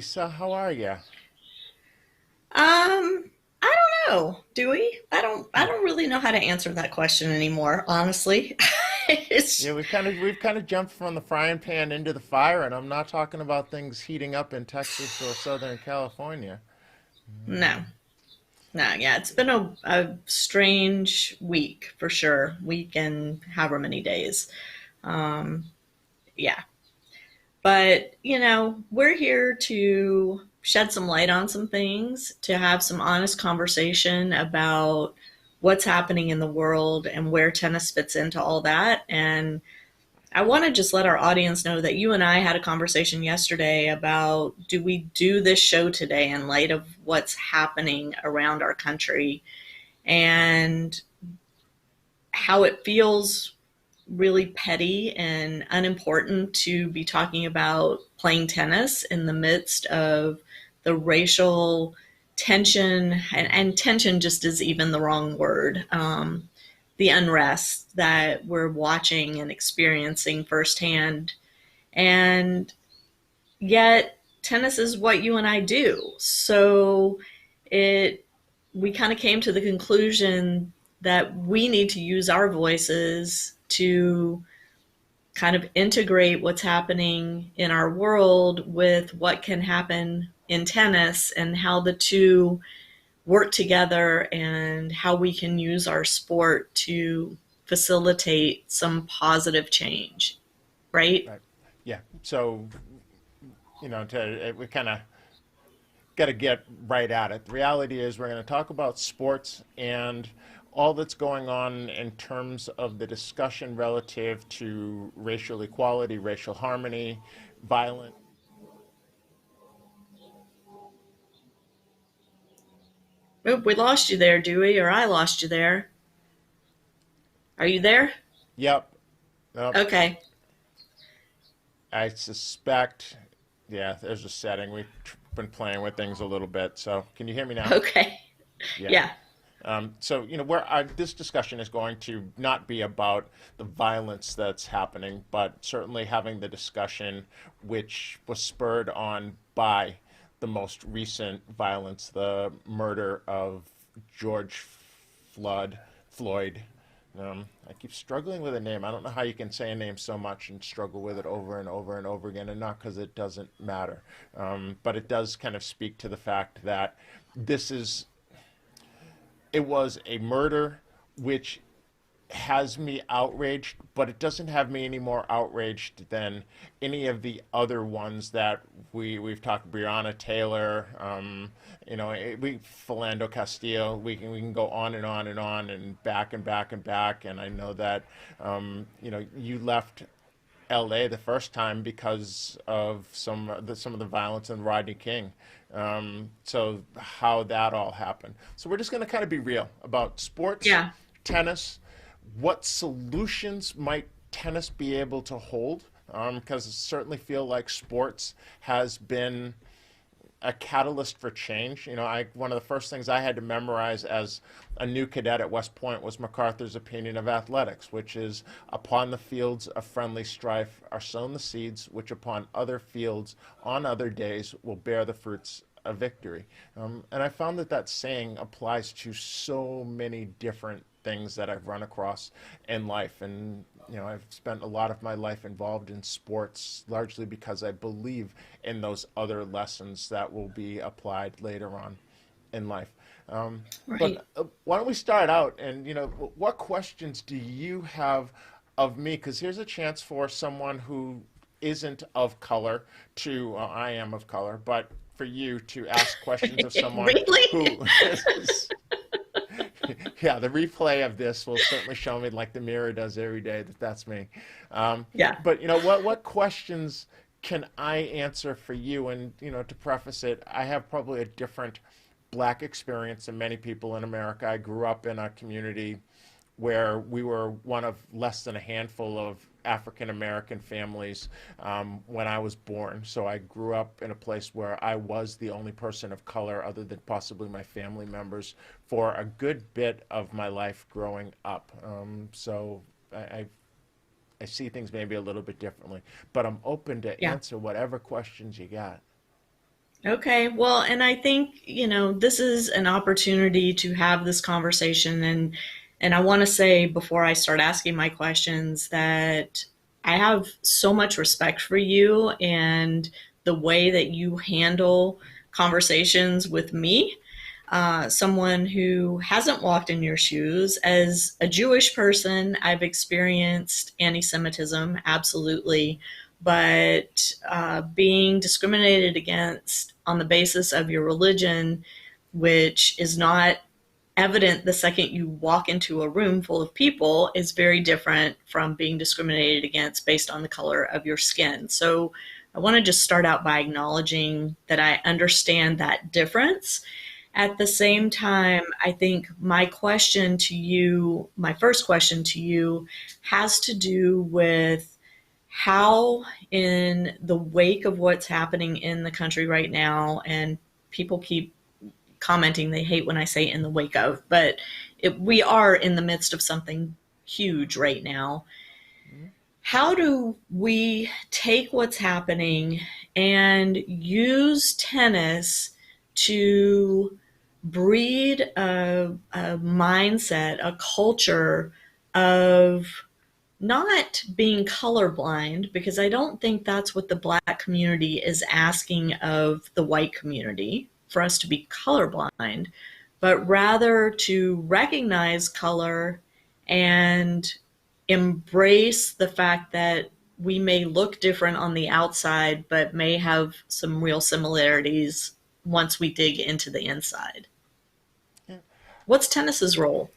Lisa. How are you? I don't know. Do we? I don't really know how to answer that question anymore, honestly. Yeah, It's we've kind of jumped from the frying pan into the fire, and I'm not talking about things heating up in Texas or Southern California. no. No, yeah, it's been a strange week for sure. Week and however many days. Um, yeah. But, we're here to shed some light on some things, to have some honest conversation about what's happening in the world and where tennis fits into all that. And I want to just let our audience know that you and I had a conversation yesterday about do we do this show today in light of what's happening around our country and how it feels really petty and unimportant to be talking about playing tennis in the midst of the racial tension, and tension just is even the wrong word. The unrest that we're watching and experiencing firsthand. And yet, tennis is what you and I do. So it we kind of came to the conclusion that we need to use our voices to kind of integrate what's happening in our world with what can happen in tennis and how the two work together and how we can use our sport to facilitate some positive change, right? Right. Yeah. So, we kind of got to get right at it. The reality is, we're going to talk about sports and all that's going on in terms of the discussion relative to racial equality, racial harmony, violence. Oop, we lost you there, Dewey, or I lost you there. Are you there? Yep. Yep. Okay. I suspect, yeah, there's a setting. We've been playing with things a little bit. So, can you hear me now? Okay. Yeah. Yeah. So, where this discussion is going to not be about the violence that's happening, but certainly having the discussion which was spurred on by the most recent violence, the murder of George Floyd. I keep struggling with a name. I don't know how you can say a name so much and struggle with it over and over and over again, and not because it doesn't matter. But it does kind of speak to the fact that this is it was a murder which has me outraged, but it doesn't have me any more outraged than any of the other ones that we've talked. Breonna Taylor, we Philando Castillo. We can go on and on and on and back and back and back. And I know that you left L.A. the first time because of some of the violence in Rodney King. So how that all happened. So we're just going to kind of be real about sports, Yeah. tennis. What solutions might tennis be able to hold? Because I certainly feel like sports has been a catalyst for change. I one of the first things I had to memorize as a new cadet at West Point was MacArthur's opinion of athletics, which is upon the fields of friendly strife are sown the seeds, which upon other fields on other days will bear the fruits of victory. And I found that that saying applies to so many different things that I've run across in life. And, I've spent a lot of my life involved in sports, largely because I believe in those other lessons that will be applied later on in life. Um, Right. but why don't we start out? And, what questions do you have of me? Because here's a chance for someone who isn't of color to, I am of color, but for you to ask questions of someone Really? who is, yeah, the replay of this will certainly show me, like the mirror does every day, that that's me. Um, Yeah. but what questions can I answer for you? And to preface it, I have probably a different black experience than many people in America. I grew up in a community where we were one of less than a handful of African American families when I was born. So I grew up in a place where I was the only person of color, other than possibly my family members, for a good bit of my life growing up. So I see things maybe a little bit differently, but I'm open to Yeah. answer whatever questions you got. Okay, well, and I think, this is an opportunity to have this conversation, and I want to say before I start asking my questions that I have so much respect for you and the way that you handle conversations with me. Someone who hasn't walked in your shoes. As a Jewish person, I've experienced anti Semitism, absolutely. But being discriminated against on the basis of your religion, which is not evident the second you walk into a room full of people, is very different from being discriminated against based on the color of your skin. So I want to just start out by acknowledging that I understand that difference. At the same time, I think my first question to you, has to do with how, in the wake of what's happening in the country right now, and people keep commenting they hate when I say in the wake of, but we are in the midst of something huge right now. Mhm. How do we take what's happening and use tennis to breed a mindset, a culture of not being colorblind, because I don't think that's what the black community is asking of the white community, for us to be colorblind, but rather to recognize color and embrace the fact that we may look different on the outside, but may have some real similarities once we dig into the inside. Yeah. What's tennis's role?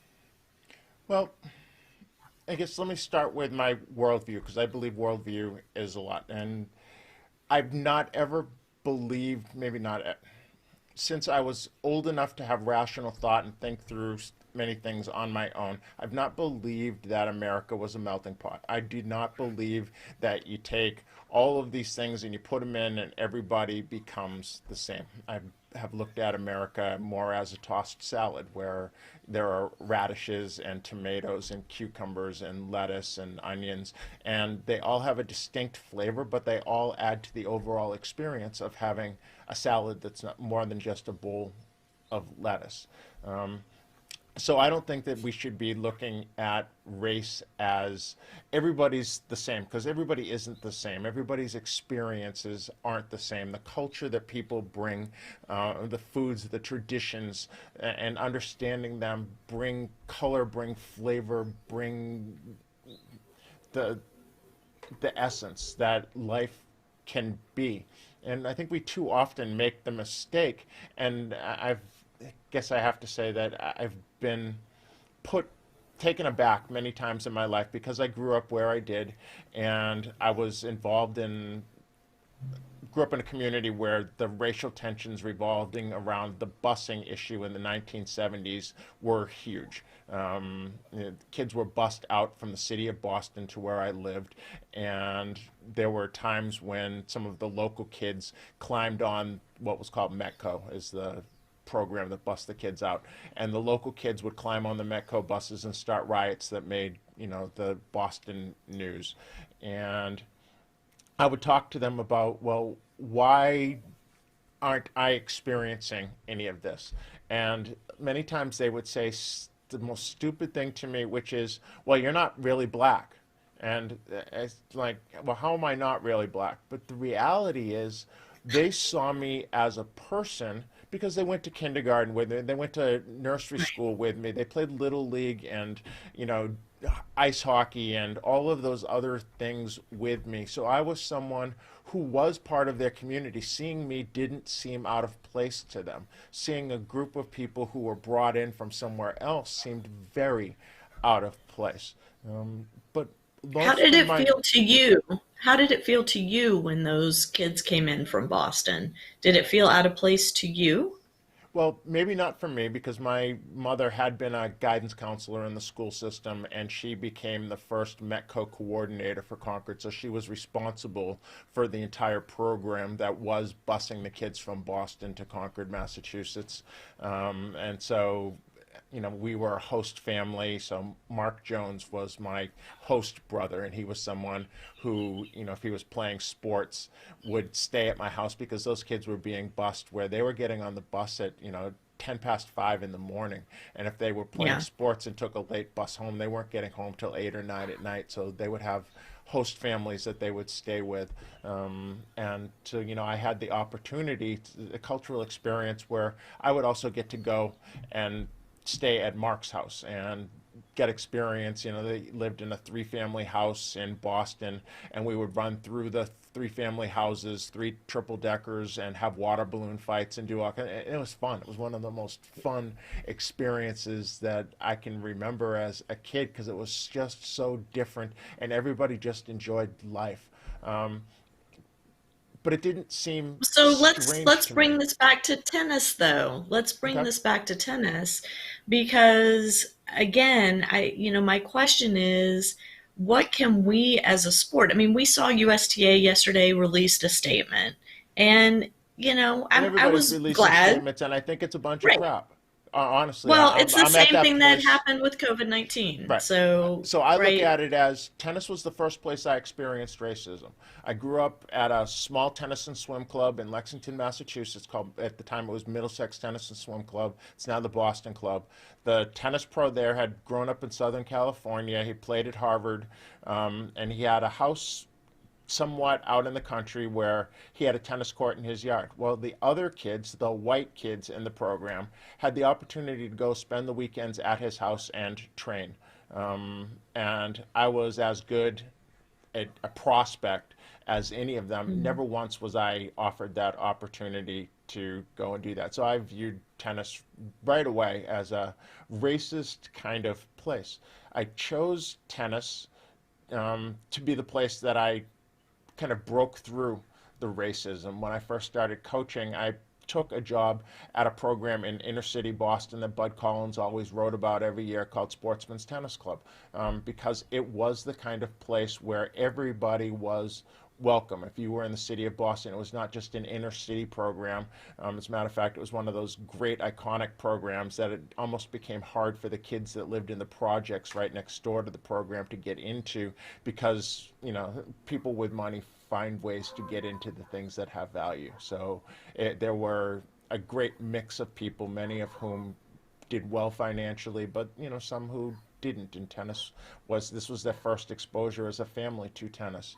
Well, I guess let me start with my worldview because I believe worldview is a lot. And I've not ever believed, maybe not since I was old enough to have rational thought and think through many things on my own, I've not believed that America was a melting pot. I did not believe that you take all of these things and you put them in and everybody becomes the same. I have looked at America more as a tossed salad where there are radishes and tomatoes and cucumbers and lettuce and onions, and they all have a distinct flavor, but they all add to the overall experience of having a salad that's not more than just a bowl of lettuce. Um, so I don't think that we should be looking at race as everybody's the same because everybody isn't the same. Everybody's experiences aren't the same. The culture that people bring, the foods, the traditions, and understanding them bring color, bring flavor, bring the the essence that life can be. And I think we too often make the mistake. And I guess I have to say that I've been put taken aback many times in my life because I grew up where I did, and I was involved in grew up in a community where the racial tensions revolving around the busing issue in the 1970s were huge. Kids were bused out from the city of Boston to where I lived, and there were times when some of the local kids climbed on what was called Metco, is the program that bussed the kids out, and the local kids would climb on the Metco buses and start riots that made the Boston news, and I would talk to them about, well, why aren't I experiencing any of this? And many times they would say the most stupid thing to me, which is, well, you're not really black. And it's like, well, how am I not really black? But the reality is, they saw me as a person because they went to kindergarten with me, they went to nursery school with me, they played little league and you know ice hockey and all of those other things with me. So I was someone who was part of their community. Seeing me didn't seem out of place to them. Seeing a group of people who were brought in from somewhere else seemed very out of place. But How most did of it my feel to you? How did it feel to you when those kids came in from Boston? Did it feel out of place to you? Well, maybe not for me because my mother had been a guidance counselor in the school system and she became the first METCO coordinator for Concord. So she was responsible for the entire program that was busing the kids from Boston to Concord, Massachusetts. And so we were a host family. So Mark Jones was my host brother, and he was someone who, if he was playing sports, would stay at my house because those kids were being bused where they were getting on the bus at, 10 past 5 in the morning. And if they were playing Yeah. sports and took a late bus home, they weren't getting home till 8 or 9 at night. So they would have host families that they would stay with. And so, I had the opportunity, a cultural experience where I would also get to go and stay at Mark's house and get experience. They lived in a three-family house in Boston, and we would run through the three-family houses, three triple deckers, and have water balloon fights and do all kind. It was fun. It was one of the most fun experiences that I can remember as a kid because it was just so different, and everybody just enjoyed life. Um, but it didn't seem So strange let's to bring me. this back to tennis though. Let's bring Okay. this back to tennis because again, my question is what can we as a sport? I mean, we saw USTA yesterday released a statement and And I everybody's was releasing glad. statements, and I think it's a bunch of Right. crap. Honestly, Well, it's the I'm at same that thing that place. happened with COVID-19. Right. So, So I look right. at it as tennis was the first place I experienced racism. I grew up at a small tennis and swim club in Lexington, Massachusetts, called, at the time it was Middlesex Tennis and Swim Club. It's now the Boston Club. The tennis pro there had grown up in Southern California. He played at Harvard, and he had a house somewhat out in the country where he had a tennis court in his yard. Well, the other kids, the white kids in the program, had the opportunity to go spend the weekends at his house and train. And I was as good a prospect as any of them. Mhm. Never once was I offered that opportunity to go and do that. So I viewed tennis right away as a racist kind of place. I chose tennis to be the place that I kind of broke through the racism. When I first started coaching, I took a job at a program in inner city Boston that Bud Collins always wrote about every year called Sportsman's Tennis Club, because it was the kind of place where everybody was welcome. If you were in the city of Boston, it was not just an inner city program. As a matter of fact, it was one of those great iconic programs that it almost became hard for the kids that lived in the projects right next door to the program to get into because, people with money find ways to get into the things that have value. So there were a great mix of people, many of whom did well financially, but some who didn't. And tennis was this was their first exposure as a family to tennis.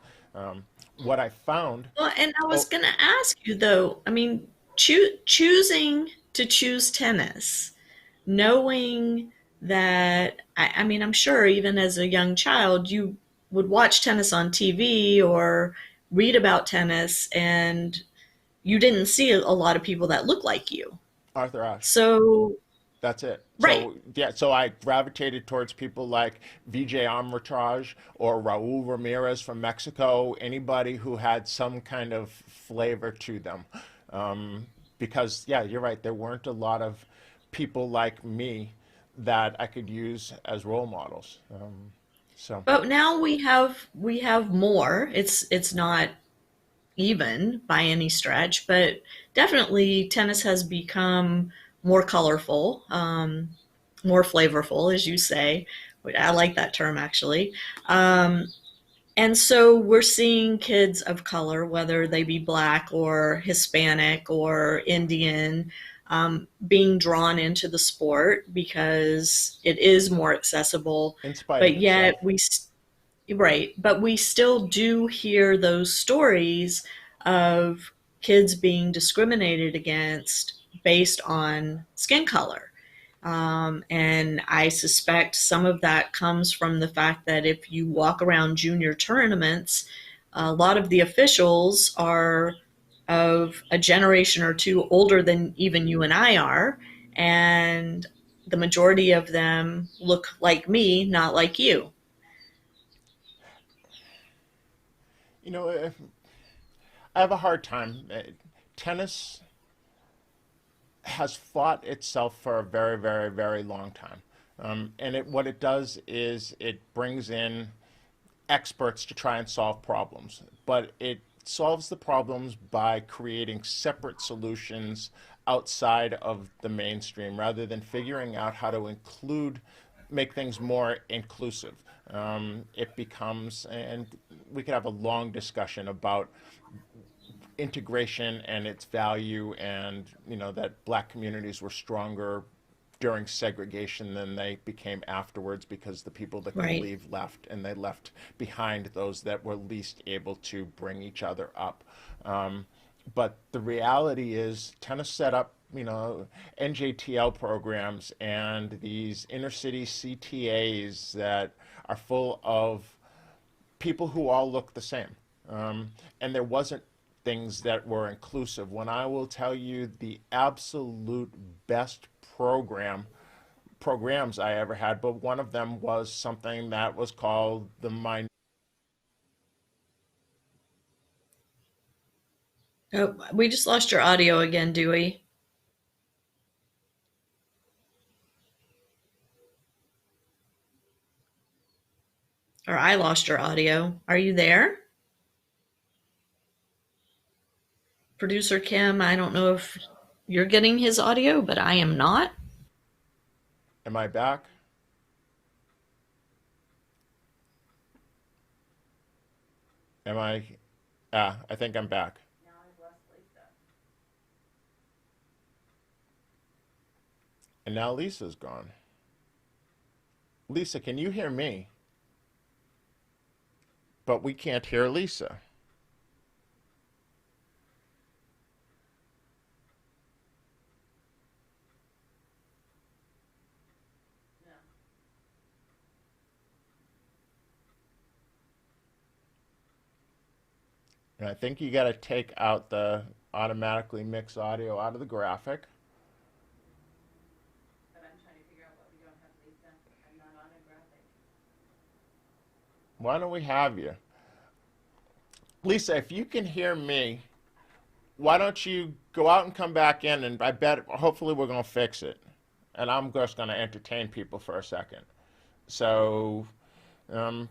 What I found, Well, and I was oh, going to ask you though, I mean, choosing to choose tennis, knowing that, I mean, I'm sure even as a young child, you would watch tennis on TV or read about tennis, and you didn't see a lot of people that look like you. Arthur Ashe. So, That's it. right. So yeah, so I gravitated towards people like Vijay Amritraj or Raul Ramirez from Mexico, anybody who had some kind of flavor to them. Because yeah, you're right, there weren't a lot of people like me that I could use as role models. So But now we have more. It's not even by any stretch, but definitely tennis has become more colorful, more flavorful, as you say. I like that term actually. Um, and so we're seeing kids of color, whether they be black or Hispanic or Indian, being drawn into the sport because it is more accessible. in spite of But itself. yet right, but we still do hear those stories of kids being discriminated against based on skin color. And I suspect some of that comes from the fact that if you walk around junior tournaments, a lot of the officials are of a generation or two older than even you and I are. And the majority of them look like me, not like you. If, I have a hard time. Tennis has fought itself for a very, very, very long time. And what it does is it brings in experts to try and solve problems, but it solves the problems by creating separate solutions outside of the mainstream rather than figuring out how to make things more inclusive. It becomes, and we could have a long discussion about integration and its value, and that black communities were stronger during segregation than they became afterwards because the people that could Right. leave left, and they left behind those that were least able to bring each other up. Um, but the reality is, tennis set up, NJTL programs and these inner city CTAs that are full of people who all look the same. And there wasn't things that were inclusive. When I will tell you the absolute best programs I ever had, but one of them was something that was called the Mind. Oh, we just lost your audio again, Dewey. Or I lost your audio. Are you there? Producer Kim, I don't know if you're getting his audio, but I am not. Am I back? Am I? I think I'm back. And now Lisa's gone. Lisa, can you hear me? But we can't hear Lisa. And I think you got to take out the automatically mix audio out of the graphic. Why don't we have you? Lisa, if you can hear me, why don't you go out and come back in? And I bet, hopefully, we're going to fix it. And I'm just going to entertain people for a second. So, um,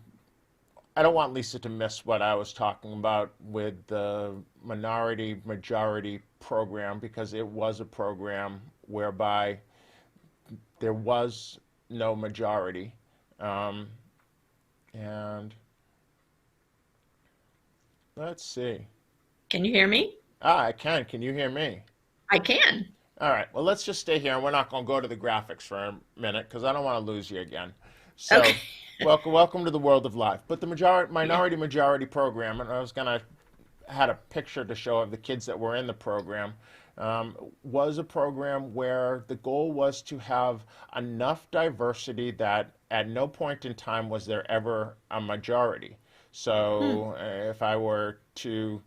I don't want Lisa to miss what I was talking about with the minority majority program, because it was a program whereby there was no majority. Um, and let's see. Can you hear me? I can. Can you hear me? I can. All right. Well, let's just stay here, and we're not going to go to the graphics for a minute because I don't want to lose you again. Okay. So, welcome to the world of life. But the Yeah. minority majority program, and I was gonna had a picture to show of the kids that were in the program. Was a program where the goal was to have enough diversity that at no point in time was there ever a majority. Hmm. So, if I were to,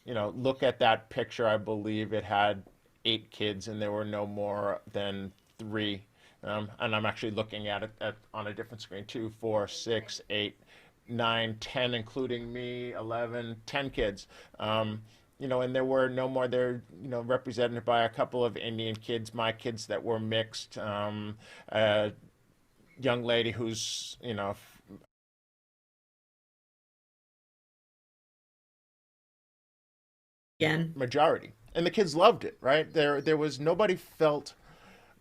look at that picture, I believe it had 8 kids, and there were no more than three. And I'm actually looking at it on a different screen: 2, 4, 6, 8, 9, 10, including me, 11, 10 kids. And there were no more. They're, represented by a couple of Indian kids, my kids that were mixed. A young lady who's, Again. majority. And the kids loved it, right? There was nobody felt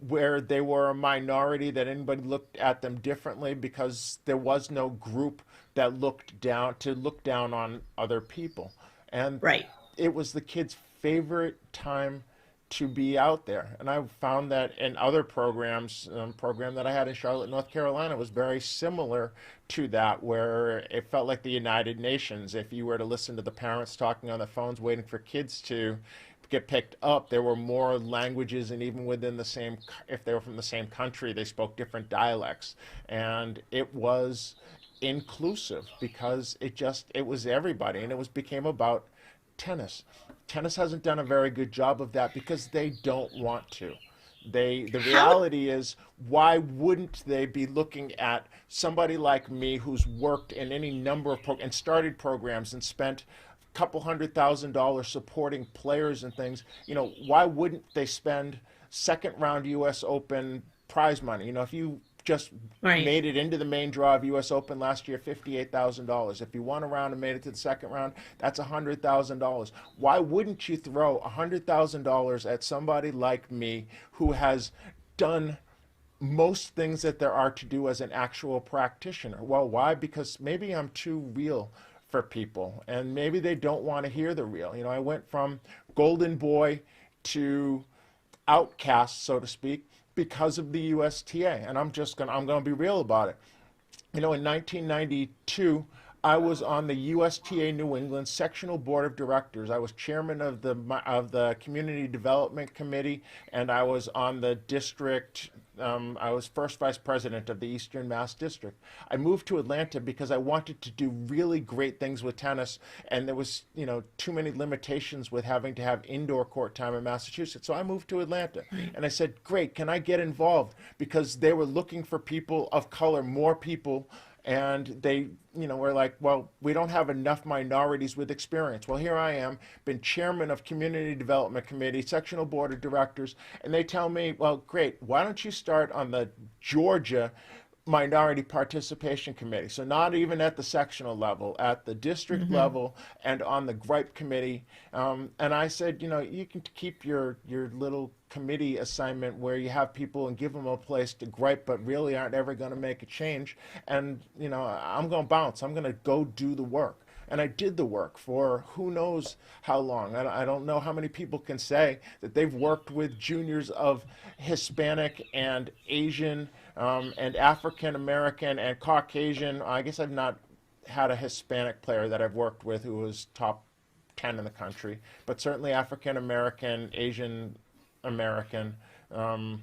where they were a minority that anybody looked at them differently, because there was no group that look down on other people. And Right. it was the kids' favorite time to be out there. And I found that in other programs, program that I had in Charlotte, North Carolina, was very similar to that, where it felt like the United Nations. If you were to listen to the parents talking on the phones, waiting for kids to get picked up, there were more languages, and even within the same, if they were from the same country, they spoke different dialects. And it was inclusive because it was everybody, and it was became about tennis. Tennis hasn't done a very good job of that because they don't want to. The How reality is, why wouldn't they be looking at somebody like me who's worked in any number of and started programs and spent a couple $100,000 supporting players and things? Why wouldn't they spend second round US Open prize money? If you just Right. made it into the main draw of U.S. Open last year, $58,000. If you won a round and made it to the second round, that's $100,000. Why wouldn't you throw $100,000 at somebody like me who has done most things that there are to do as an actual practitioner? Well, why? Because maybe I'm too real for people, and maybe they don't want to hear the real. You know, I went from golden boy to outcast, so to speak, because of the USTA, and I'm gonna be real about it. You know, in 1992, I was on the USTA New England Sectional Board of Directors. I was chairman of the Community Development Committee, and I was on the district. I was first vice president of the Eastern Mass District. I moved to Atlanta because I wanted to do really great things with tennis, and there was, you know, too many limitations with having to have indoor court time in Massachusetts. So I moved to Atlanta, and I said, "Great, can I get involved?" Because they were looking for people of color, more people, and they, you know, were like, well, we don't have enough minorities with experience. Well, here I am, been chairman of Community Development Committee, sectional board of directors, and they tell me, well, great, why don't you start on the Georgia Minority Participation Committee? So not even at the sectional level, at the district Mm-hmm. level, and on the GRIPE committee. And I said, you know, you can keep your little committee assignment where you have people and give them a place to gripe, but really aren't ever going to make a change. And, you know, I'm going to bounce. I'm going to go do the work. And I did the work for who knows how long. I don't know how many people can say that they've worked with juniors of Hispanic and Asian and African American and Caucasian. I guess I've not had a Hispanic player that I've worked with who was top 10 in the country, but certainly African American, Asian American, um,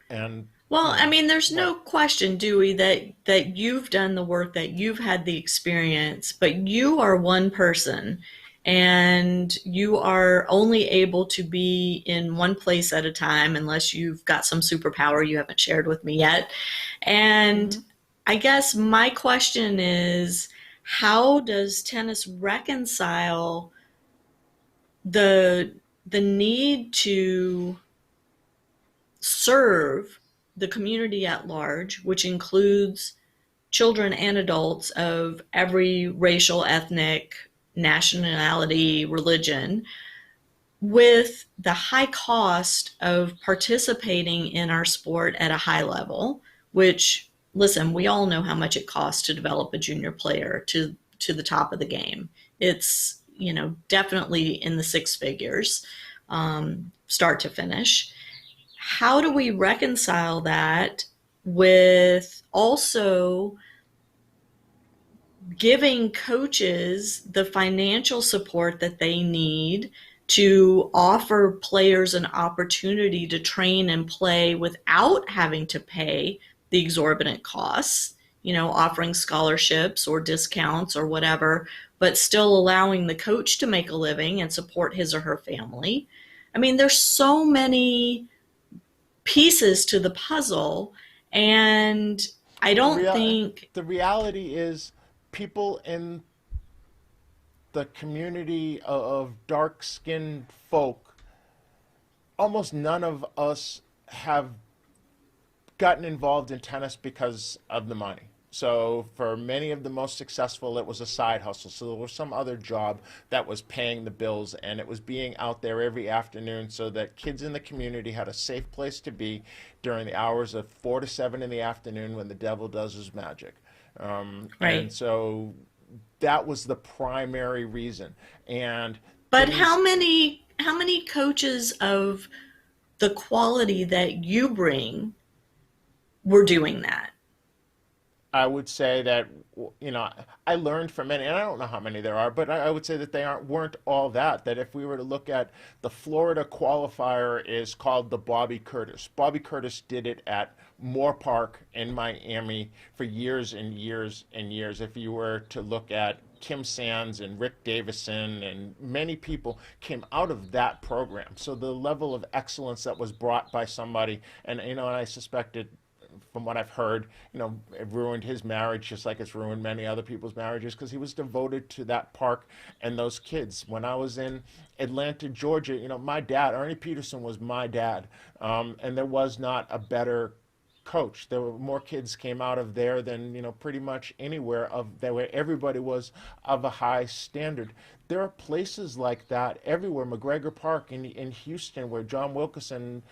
and, Well, you I know, mean, there's white. no question, Dewey, that you've done the work, that you've had the experience, but you are one person and you are only able to be in one place at a time unless you've got some superpower you haven't shared with me yet. And Mm-hmm. I guess my question is, how does tennis reconcile the the need to serve the community at large, which includes children and adults of every racial, ethnic, nationality, religion, with the high cost of participating in our sport at a high level, which, listen, we all know how much it costs to develop a junior player to the top of the game. It's, you know, definitely in the six figures, start to finish. How do we reconcile that with also giving coaches the financial support that they need to offer players an opportunity to train and play without having to pay the exorbitant costs, you know, offering scholarships or discounts or whatever, but still allowing the coach to make a living and support his or her family? I mean, there's so many pieces to the puzzle, and I The don't real think. the reality is people in the community of dark-skinned folk, almost none of us have gotten involved in tennis because of the money. So for many of the most successful, it was a side hustle. So there was some other job that was paying the bills, and it was being out there every afternoon so that kids in the community had a safe place to be during the hours of 4 to 7 in the afternoon when the devil does his magic. And Right. so that was the primary reason. And But things, how many coaches of the quality that you bring were doing that? I would say that, you know, I learned from many, and I don't know how many there are, but I would say that they weren't all that. That if we were to look at the Florida qualifier is called the Bobby Curtis. Bobby Curtis did it at Moore Park in Miami for years and years and years. If you were to look at Kim Sands and Rick Davison and many people came out of that program. So the level of excellence that was brought by somebody, and you know, and I suspected from what I've heard, you know, it ruined his marriage just like it's ruined many other people's marriages because he was devoted to that park and those kids. When I was in Atlanta, Georgia, you know, my dad, Ernie Peterson, was my dad, and there was not a better coached. There were more kids came out of there than pretty much anywhere of that where everybody was of a high standard. There are places like that everywhere. McGregor Park in Houston, where John Wilkerson,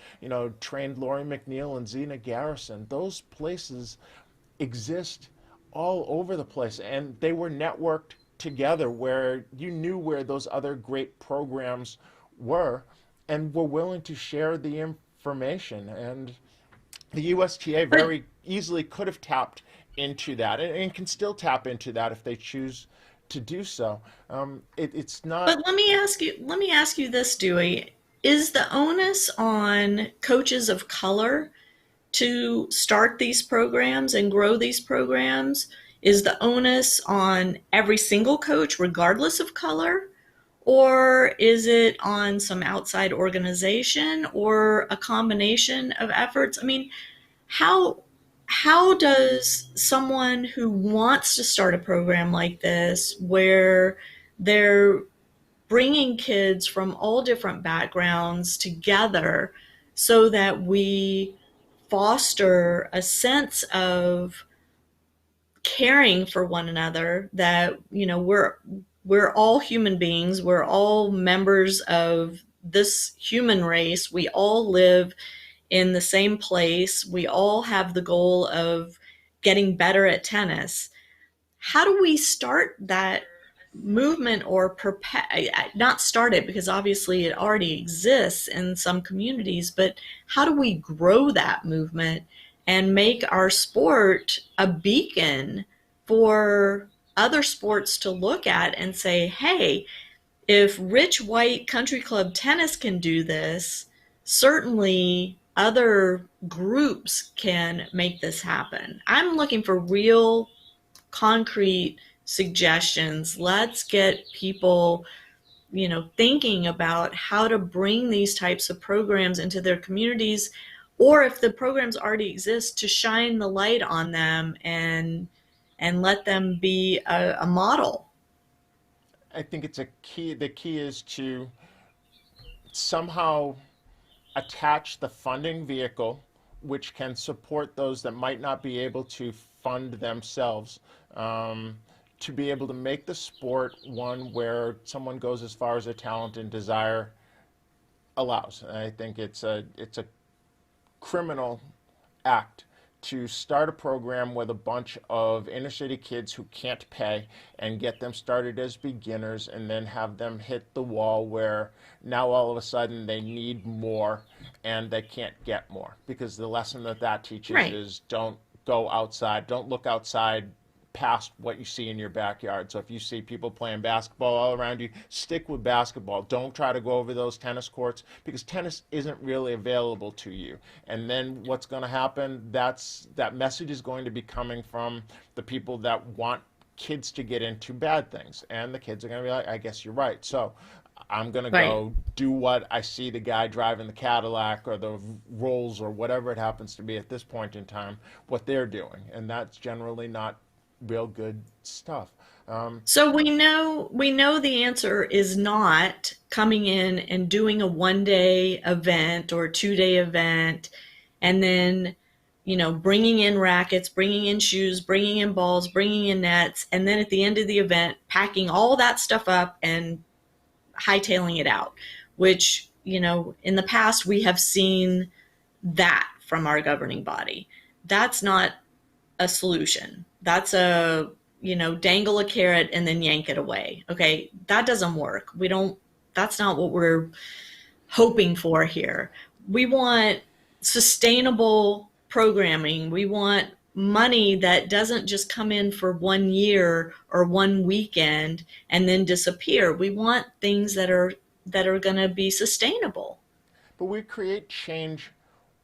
trained Laurie McNeil and Zena Garrison. Those places exist all over the place, and they were networked together where you knew where those other great programs were and were willing to share the information. And the USTA But very easily could have tapped into that and can still tap into that if they choose to do so. It's not. but let me ask you this, Dewey. Is the onus on coaches of color to start these programs and grow these programs? Is the onus on every single coach, regardless of color? Or is it on some outside organization or a combination of efforts? I mean, how how does someone who wants to start a program like this where they're bringing kids from all different backgrounds together so that we foster a sense of caring for one another, that we're all human beings, we're all members of this human race, we all live in the same place, we all have the goal of getting better at tennis. How do we start that movement, or not start it, because obviously it already exists in some communities, but how do we grow that movement and make our sport a beacon for other sports to look at and say, hey, if rich white country club tennis can do this, certainly other groups can make this happen. I'm looking for real concrete suggestions. Let's get people, thinking about how to bring these types of programs into their communities, or if the programs already exist, to shine the light on them and let them be a model. I think it's a key. The key is to somehow attach the funding vehicle, which can support those that might not be able to fund themselves, to be able to make the sport one where someone goes as far as their talent and desire allows. And I think it's a criminal act to start a program with a bunch of inner city kids who can't pay and get them started as beginners and then have them hit the wall where now all of a sudden they need more and they can't get more, because the lesson that that teaches Right. is don't go outside, don't look outside past what you see in your backyard. So if you see people playing basketball all around you, stick with basketball. Don't try to go over those tennis courts, because tennis isn't really available to you. And then what's going to happen? That message is going to be coming from the people that want kids to get into bad things, and the kids are going to be like, I guess you're right. So I'm going to Right. go do what I see the guy driving the Cadillac or the Rolls or whatever it happens to be at this point in time, what they're doing. And that's generally not real good stuff. So we know the answer is not coming in and doing a 1 day event or a 2 day event, and then bringing in rackets, bringing in shoes, bringing in balls, bringing in nets, and then at the end of the event packing all that stuff up and hightailing it out, which in the past we have seen that from our governing body. That's not a solution. That's a, dangle a carrot and then yank it away. Okay, that doesn't work. We don't, that's not what we're hoping for here. We want sustainable programming. We want money that doesn't just come in for 1 year or one weekend and then disappear. We want things that are going to be sustainable. But we create change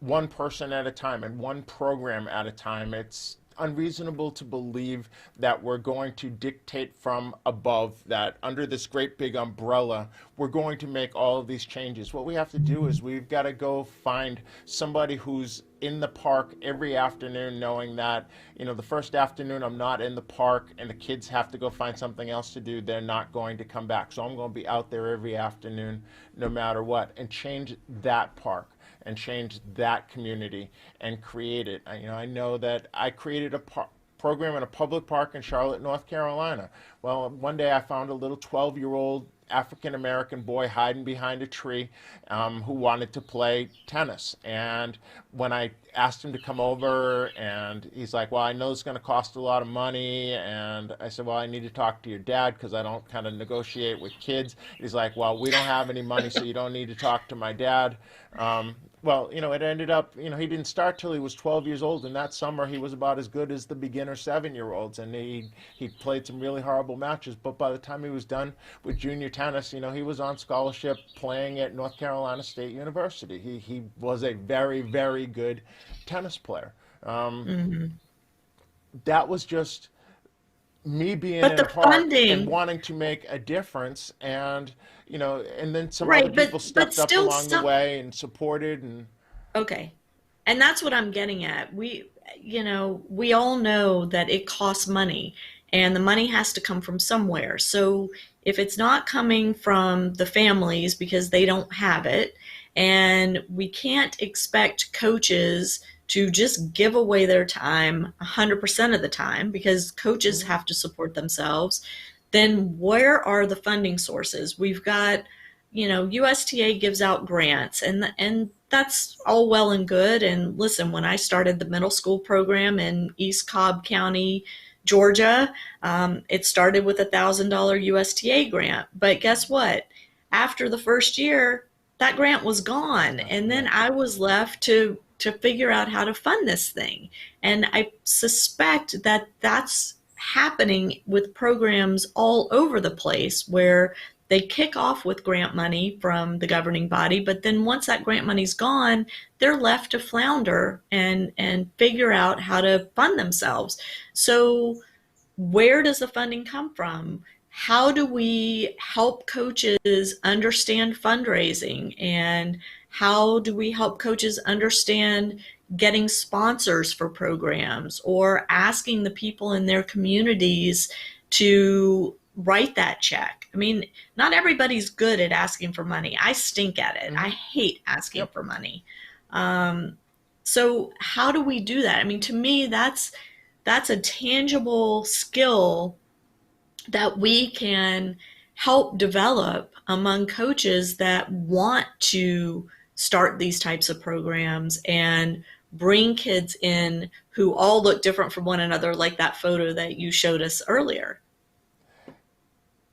one person at a time and one program at a time. It's unreasonable to believe that we're going to dictate from above, that under this great big umbrella, we're going to make all of these changes. What we have to do is we've got to go find somebody who's in the park every afternoon, knowing that, the first afternoon I'm not in the park and the kids have to go find something else to do, they're not going to come back. So I'm going to be out there every afternoon, no matter what, and change that park. and change that community and create it. I know that I created a program in a public park in Charlotte, North Carolina. Well, one day I found a little 12-year-old African American boy hiding behind a tree, who wanted to play tennis. And when I asked him to come over, and he's like, "Well, I know it's going to cost a lot of money." And I said, "Well, I need to talk to your dad because I don't kind of negotiate with kids." He's like, "Well, we don't have any money, so you don't need to talk to my dad." Well, it ended up, he didn't start till he was 12 years old. And that summer, he was about as good as the beginner 7-year-olds. And he played some really horrible matches. But by the time he was done with junior tennis, he was on scholarship playing at North Carolina State University. He was a very, very good tennis player. Hmm. That was just me being But in a the park and funding, wanting to make a difference. And then some other right? people But stepped up still, along the some way and supported. And okay. And that's what I'm getting at. We all know that it costs money and the money has to come from somewhere. So if it's not coming from the families because they don't have it, and we can't expect coaches to just give away their time 100% of the time because coaches Mhm. have to support themselves, then where are the funding sources? We've got, USTA gives out grants, and that's all well and good. And listen, when I started the middle school program in East Cobb County, Georgia, it started with $1,000 USTA grant. But guess what? After the first year, that grant was gone, and then Yeah. I was left to figure out how to fund this thing. And I suspect that that's happening with programs all over the place where they kick off with grant money from the governing body, but then once that grant money's gone, they're left to flounder and figure out how to fund themselves. So where does the funding come from? How do we help coaches understand fundraising, and how do we help coaches understand getting sponsors for programs or asking the people in their communities to write that check? I mean, not everybody's good at asking for money. I stink at it. I Hmm. hate asking Yep. for money. Um, so how do we do that? I mean, to me, that's a tangible skill that we can help develop among coaches that want to start these types of programs and bring kids in who all look different from one another, like that photo that you showed us earlier.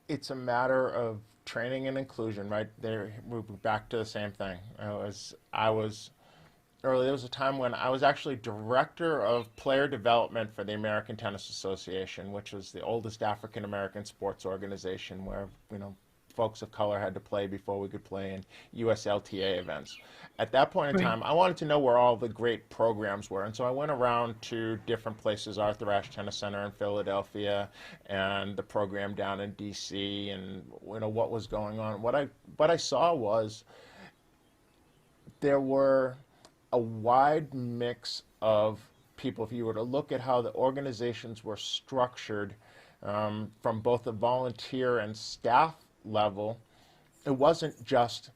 It's a matter of training and inclusion, right? There, we're back to the same thing. I was early. There was a time when I was actually director of player development for the American Tennis Association, which was the oldest African American sports organization, where folks of color had to play before we could play in USLTA events. At that point in Right. time, I wanted to know where all the great programs were, and so I went around to different places: Arthur Ashe Tennis Center in Philadelphia, and the program down in D.C., and what was going on. What I saw was there were a wide mix of people. If you were to look at how the organizations were structured, from both the volunteer and staff level, it wasn't just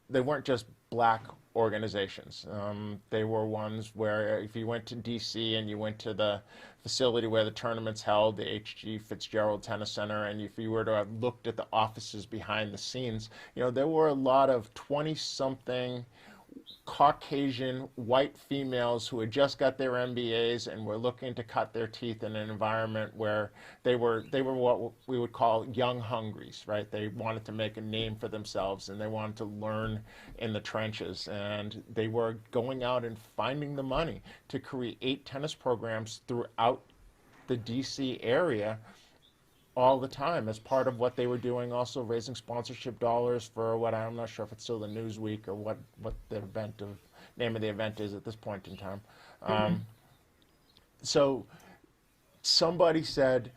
they weren't just black organizations. They were ones where if you went to DC and you went to the facility where the tournaments held, the H.G. Fitzgerald Tennis Center, and if you were to have looked at the offices behind the scenes, there were a lot of 20 something Caucasian white females who had just got their MBAs and were looking to cut their teeth in an environment where they were what we would call young hungries, right? They wanted to make a name for themselves and they wanted to learn in the trenches, and they were going out and finding the money to create tennis programs throughout the DC area all the time as part of what they were doing, also raising sponsorship dollars for what I'm not sure if it's still the Newsweek or what the name of the event is at this point in time. Mm-hmm. So somebody said,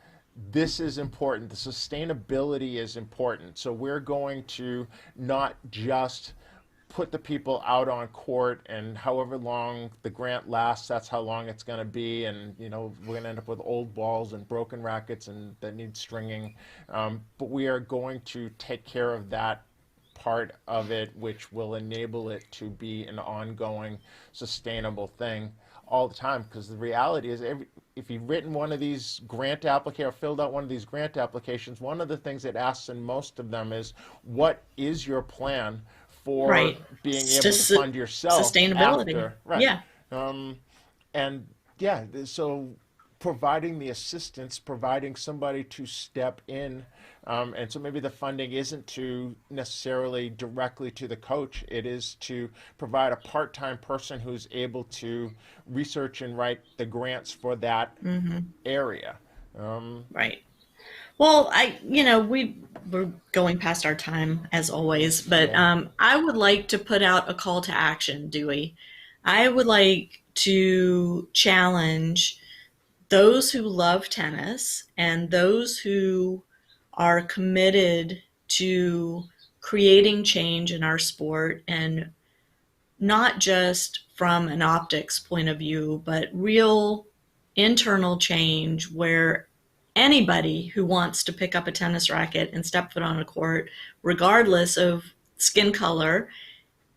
this is important. The sustainability is important. So we're going to not just put the people out on court, and however long the grant lasts, that's how long it's going to be. And we're going to end up with old balls and broken rackets and that need stringing. But we are going to take care of that part of it, which will enable it to be an ongoing, sustainable thing all the time. Because the reality is, if you've written one of these grant applications or filled out one of these grant applications, one of the things it asks in most of them is, what is your plan for Right. being able to Just fund yourself sustainability. after? Right. Yeah. Um, and yeah, so providing the assistance, providing somebody to step in, and so maybe the funding isn't to necessarily directly to the coach. It is to provide a part-time person who's able to research and write the grants for that area. Um, Right. Well, we're going past our time as always, but yeah. I would like to put out a call to action, Dewey. I would like to challenge those who love tennis and those who are committed to creating change in our sport, and not just from an optics point of view, but real internal change where anybody who wants to pick up a tennis racket and step foot on a court, regardless of skin color,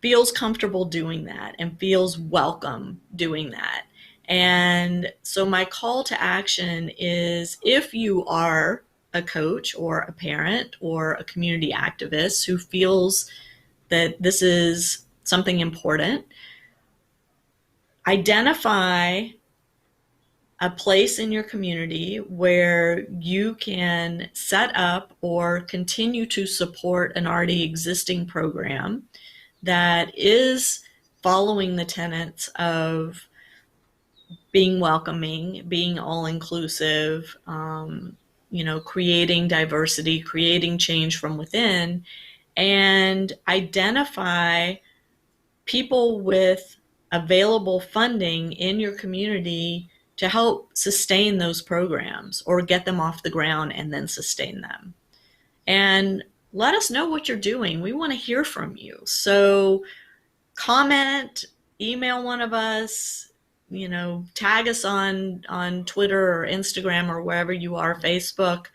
feels comfortable doing that and feels welcome doing that. And so, my call to action is, if you are a coach or a parent or a community activist who feels that this is something important, identify a place in your community where you can set up or continue to support an already existing program that is following the tenets of being welcoming, being all inclusive, creating diversity, creating change from within, and identify people with available funding in your community to help sustain those programs or get them off the ground and then sustain them. And let us know what you're doing. We want to hear from you. So comment, email one of us, tag us on Twitter or Instagram or wherever you are, Facebook,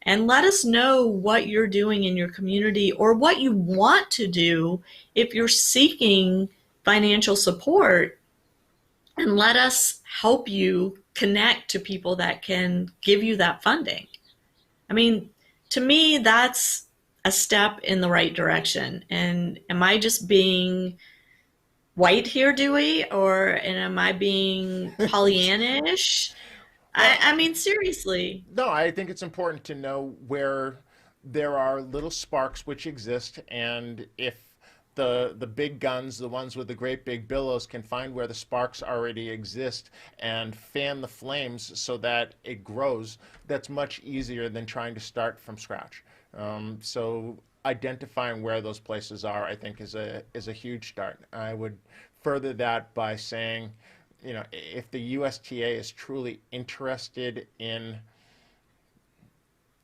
and let us know what you're doing in your community or what you want to do if you're seeking financial support, and let us help you connect to people that can give you that funding. I mean, to me, that's a step in the right direction. And am I just being white here, Dewey, or and am I being Pollyannish? I, Well, I mean, seriously. no, I think it's important to know where there are little sparks which exist, and if the big guns, the ones with the great big billows, can find where the sparks already exist and fan the flames so that it grows, that's much easier than trying to start from scratch. So identifying where those places are, I think, is a huge start. I would further that by saying, if the USTA is truly interested in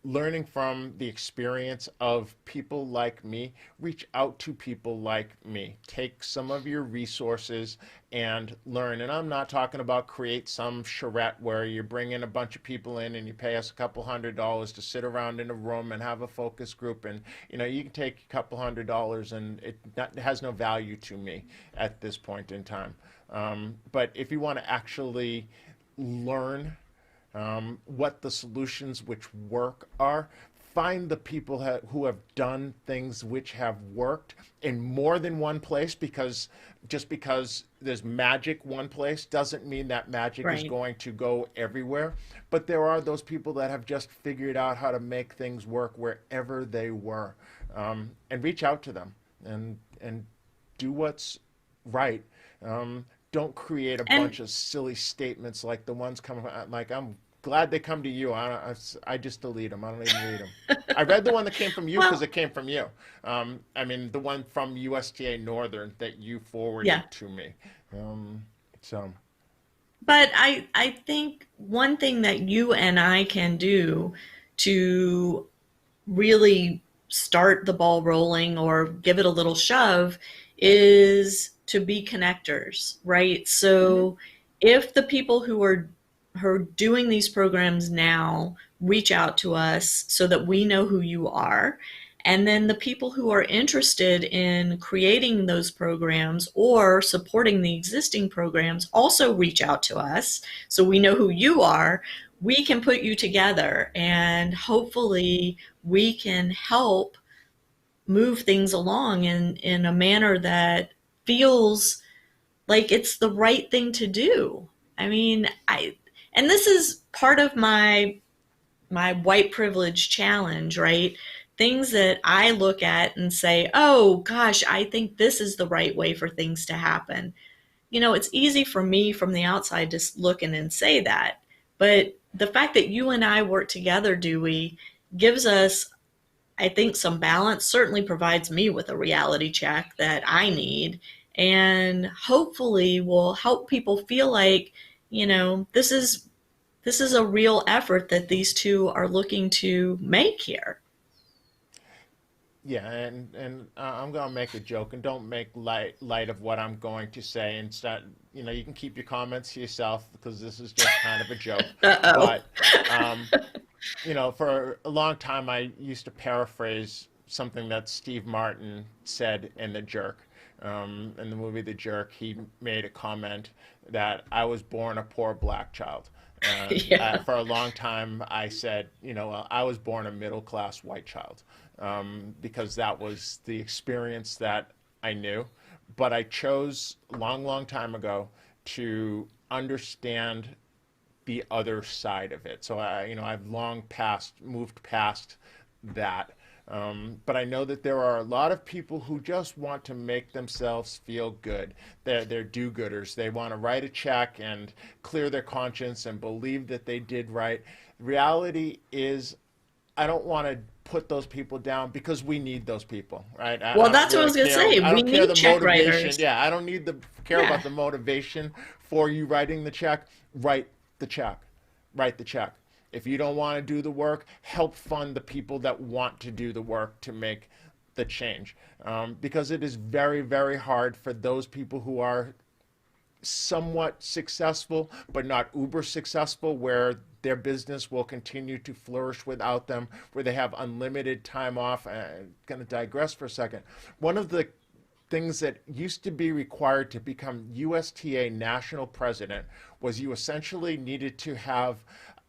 learning from the experience of people like me, reach out to people like me. Take some of your resources and learn. And I'm not talking about create some charrette where you bring in a bunch of people in and you pay us a couple $100 to sit around in a room and have a focus group. And, you can take a couple $100 and it has no value to me at this point in time. But if you want to actually learn what the solutions which work are. Find the people who have done things which have worked in more than one place, because just because there's magic one place doesn't mean that magic is Right. going to go everywhere. But there are those people that have just figured out how to make things work wherever they were, and reach out to them and do what's right. Don't create a And bunch of silly statements like the ones coming like I'm glad they come to you. I just delete them. I don't even read them. I read the one that came from you because well, it came from you. I mean the one from USTA Northern that you yeah. forwarded to me. Um, so But I think one thing that you and I can do to really start the ball rolling or give it a little shove is to be connectors, right? mhm. So if the people who are doing these programs now reach out to us so that we know who you are, And then the people who are interested in creating those programs or supporting the existing programs also reach out to us. So we know who you are. We can put you together and hopefully we can help move things along in a manner that feels like it's the right thing to do. I mean, and this is part of my white privilege challenge, right? Things that I look at and say, oh gosh, I think this is the right way for things to happen. It's easy for me from the outside to look in and say that. But the fact that you and I work together, Dewey, gives us, I think, some balance, certainly provides me with a reality check that I need, and hopefully will help people feel like, this is a real effort that these two are looking to make here. Yeah, and I'm gonna make a joke, and don't make light of what I'm going to say. Instead, you can keep your comments to yourself because this is just kind of a joke. Uh-oh. But um, for a long time, I used to paraphrase something that Steve Martin said in The Jerk. In the movie The Jerk, he made a comment that I was born a poor black child. And Yeah. for a long time, I said, I was born a middle class white child, because that was the experience that I knew. But I chose a long, long time ago to understand the other side of it. So I've long moved past that. But I know that there are a lot of people who just want to make themselves feel good. They're do-gooders. They want to write a check and clear their conscience and believe that they did right. Reality is, I don't want to put those people down because we need those people, right? I Well, don't that's what I really was going to care. say. I We don't care need the check motivation. writers. Yeah, I don't need the care Yeah. about the motivation for you writing the check. Write the check. Write the check. If you don't want to do the work, help fund the people that want to do the work to make the change. Because it is very, very hard for those people who are somewhat successful, but not uber successful, where their business will continue to flourish without them, where they have unlimited time off. I'm going to digress for a second. One of the things that used to be required to become USTA national president was you essentially needed to have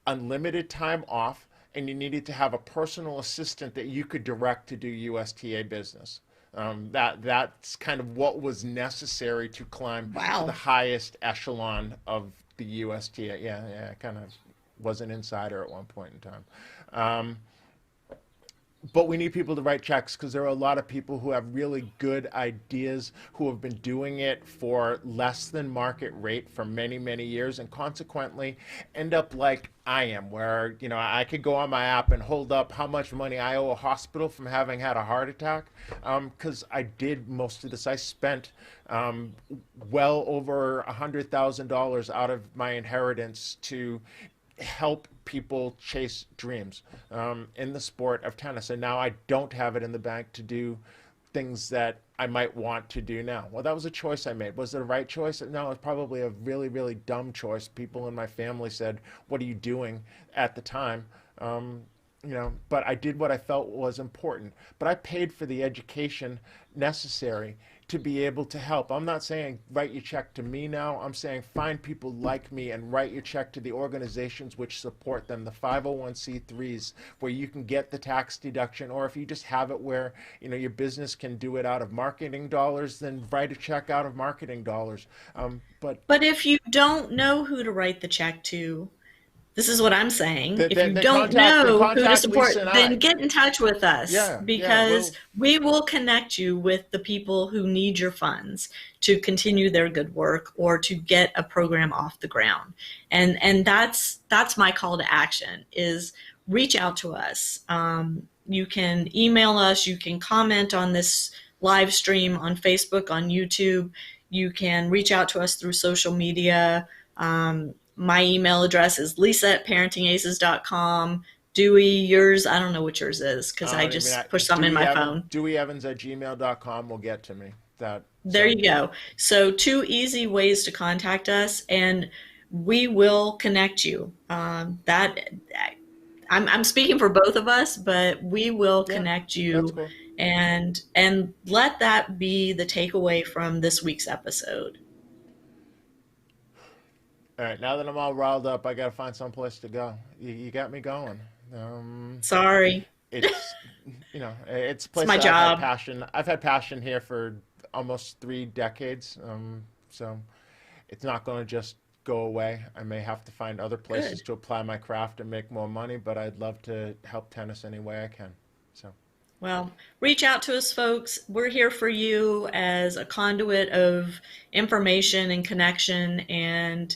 unlimited time off, and you needed to have a personal assistant that you could direct to do USTA business. That's kind of what was necessary to climb to the Wow. highest echelon of the USTA. Yeah, yeah, I kind of was an insider at one point in time. Um, but we need people to write checks because there are a lot of people who have really good ideas who have been doing it for less than market rate for many, many years, and consequently end up like I am, where I could go on my app and hold up how much money I owe a hospital from having had a heart attack, because I did most of this. I spent well over $100,000 out of my inheritance to help people chase dreams in the sport of tennis. And now I don't have it in the bank to do things that I might want to do now. Well, that was a choice I made. Was it a right choice? No, it was probably a really, really dumb choice. People in my family said, "What are you doing?" at the time. But I did what I felt was important. But I paid for the education necessary to be able to help. I'm not saying write your check to me now. I'm saying find people like me and write your check to the organizations which support them, the 501c3s, where you can get the tax deduction. Or if you just have it where your business can do it out of marketing dollars, then write a check out of marketing dollars. But But if you don't know who to write the check to, this is what I'm saying. If you then don't contact then know who to contact support, Lisa and then I. get in touch with us Yeah, yeah, because we will connect you with the people who need your funds to continue their good work or to get a program off the ground. And that's my call to action is reach out to us. You can email us, you can comment on this live stream on Facebook, on YouTube. You can reach out to us through social media. My email address is lisa at parentingaces.com. Dewey, yours, I don't know what yours is because I I don't even. just pushed something in my phone. Dewey Evans at gmail.com will get to me. That There so you go. So, two easy ways to contact us, and we will connect you. That I'm speaking for both of us, but we will Yeah, connect that's you cool. and let that be the takeaway from this week's episode. All right, now that I'm all riled up, I gotta find some place to go. You got me going. Um, Sorry. it's it's a It's place my that I've had job. passion. I've had passion here for almost 3 decades. So it's not going to just go away. I may have to find other places Good. to apply my craft and make more money, but I'd love to help tennis any way I can. So Well, reach out to us, folks. We're here for you as a conduit of information and connection. And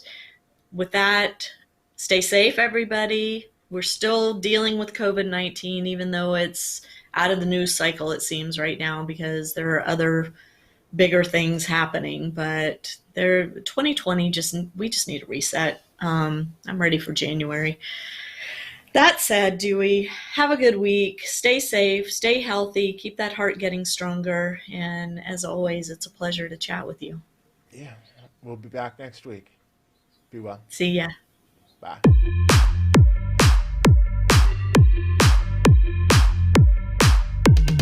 with that, stay safe, everybody. We're still dealing with COVID-19, even though it's out of the news cycle, it seems, right now, because there are other bigger things happening. But 2020, we just need a reset. I'm ready for January. That said, Dewey, have a good week. Stay safe, stay healthy, keep that heart getting stronger. And as always, it's a pleasure to chat with you. yeah, we'll be back next week. Be well. See ya. Bye.